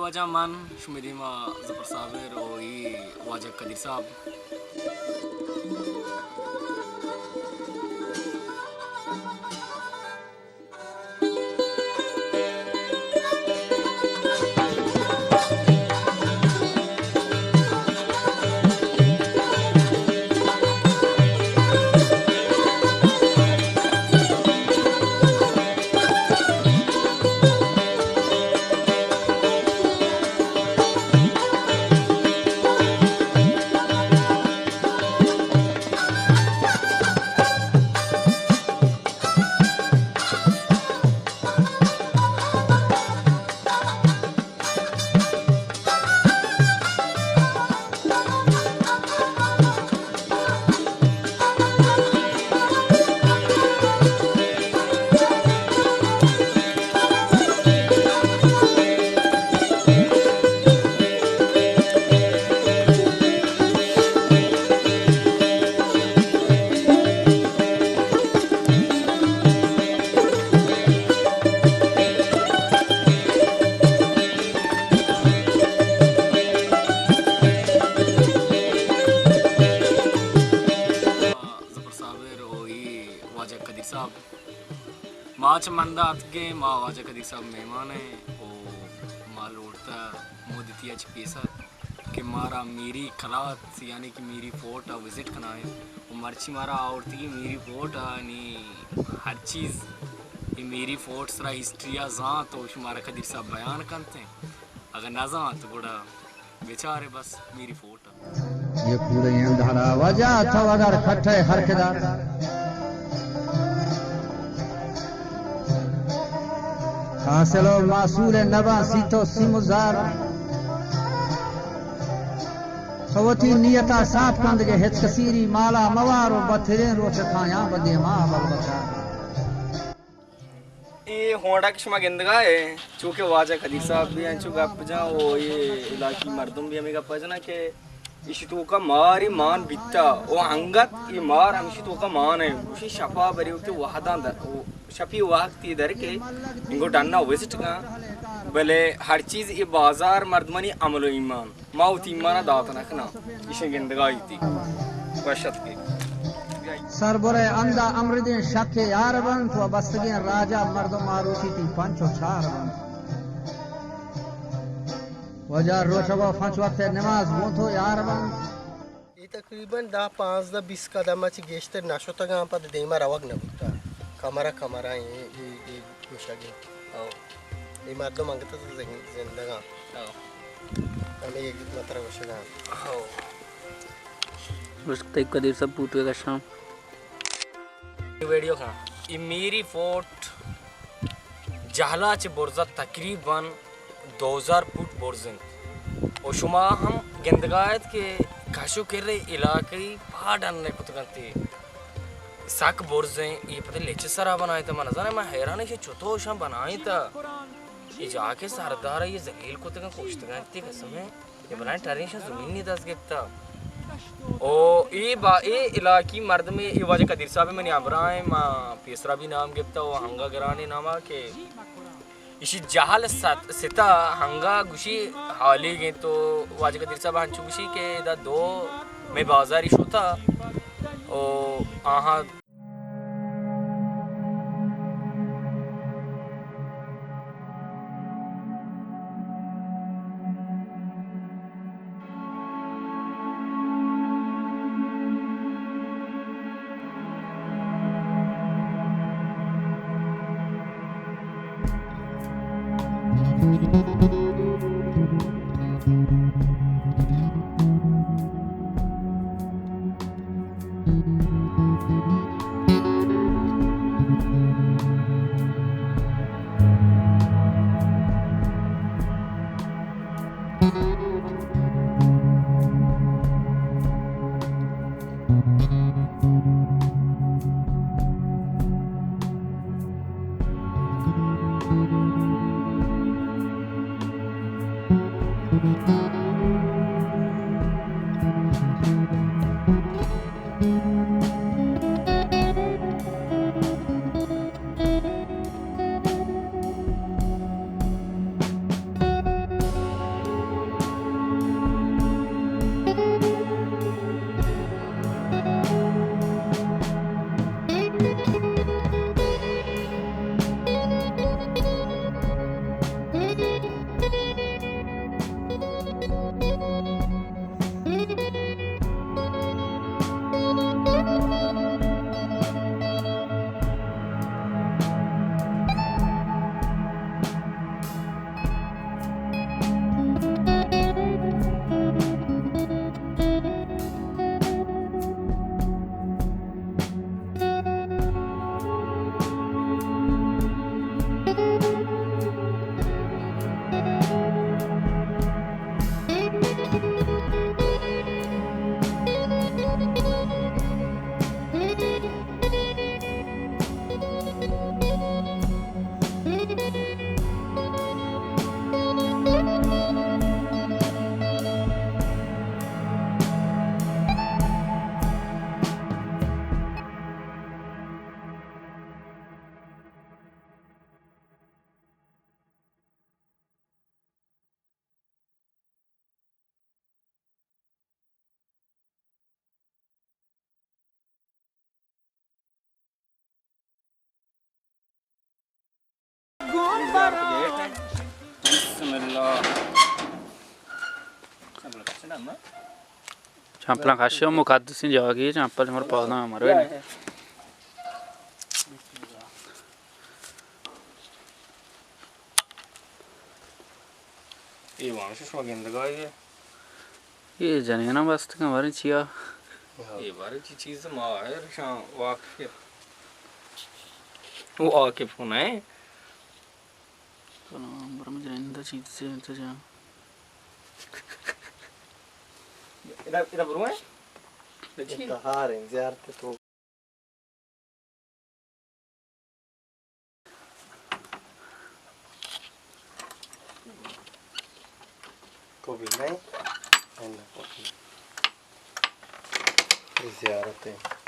वजह मन शुमिदीमा जफर साबिर और ये वाजह कदीर साहब माच मंदात के माँ वाजा कदी सब मेहमान है ओ माल उड़ता मोदितिया पैसा कि मारा मेरी खलात यानी कि मेरी फोर्ट विजिट करना है वो मर्ची मारा औरती की मेरी फोर्ट नी हर चीज़ ये मेरी फोर्ट सरा हिस्ट्री जा तो शुमारा कदी सब बयान करते हैं अगर ना जा तो बड़ा बेचारे बस मेरी फोर्ट ये पूरे धारा वजह था अगर खट्टे हरकदार हासिलो मासूल नबा सीतो सिमुजार सवती नियता साफ कंद के हित कसीरी माला मवारो बथरे रोच खाया बदे मां बल बचा ये होंडा किस्मा गिंदगा है चूंकि वाजा कदीर साहब भी हैं चूंकि आप जा वो ये इलाकी मर्दम भी हमें का पजना के इशितु का मारी मान बिता वो अंगत ये मार हम इशितु का मान है उसी शफा बरी उते वहदा वो शफी वक्त इधर के इनको डन्ना विजिट का भले हर चीज़ ये बाजार मर्दमनी अमलो ईमान माउत ईमाना दात नखना इसे गिंदगाई थी वशत के सरबरे अंदा अमृदीन शके यार बन तो बस्तगी राजा मर्द मारूती थी पंचो चार बन वजह रोशवा पांच वक्त नमाज वो तो यार बन ये तकरीबन 10-5-20 कदम अच्छी गेस्टर नाशो तक यहाँ पर देमा रवक न बुता कमरा ये मुशागी आओ ये मर्दों मांगते तो जिंदगा आओ हमें ये कितना तरह वशना आओ उसके तक कदीर सब पूछे का शाम वीडियो का ये मेरी फोर्ट जहला च बोर्जा तकरीबन 2000 फुट बोर्जन और शुमा हम गंदगायत के काशो कर रहे इलाके पहाड़ डालने को तो करते साक बोर्जे ये पता लेचे सरा बनाए थे मना जाने मैं हैरान से चौथो शाम बनाई था ये जाके सरदार ये जलील को तक कोशिश करती कसम है ये बनाए टरें से जमीन नहीं दस गिफ्ता ओ ये इलाकी मर्द में ये वाजे कदीर साहब मैंने अबराए माँ पेसरा भी नाम गिफ्ता वो हंगा गराने नामा के इसी जहाल सिता हंगा गुशी हाली गए तो वाजे कदीर साहब हंचू गुशी के दा दो में बाजारी शोता ओ आहा Champlan kasih mukaddesin jawagi champal cuma pauna amaru ini. ये वहाँ से शौक गंदगा ये जाने ना बस तक हमारे चिया ये बारे की चीज़ माँ है शाम वाक़ वो आके फोन है तो बरम जाने दा चीज़ से तो जा इधर बरुआ है इंतहार इंतजार ते तो कोई नहीं है ना कोई ज़ियारत है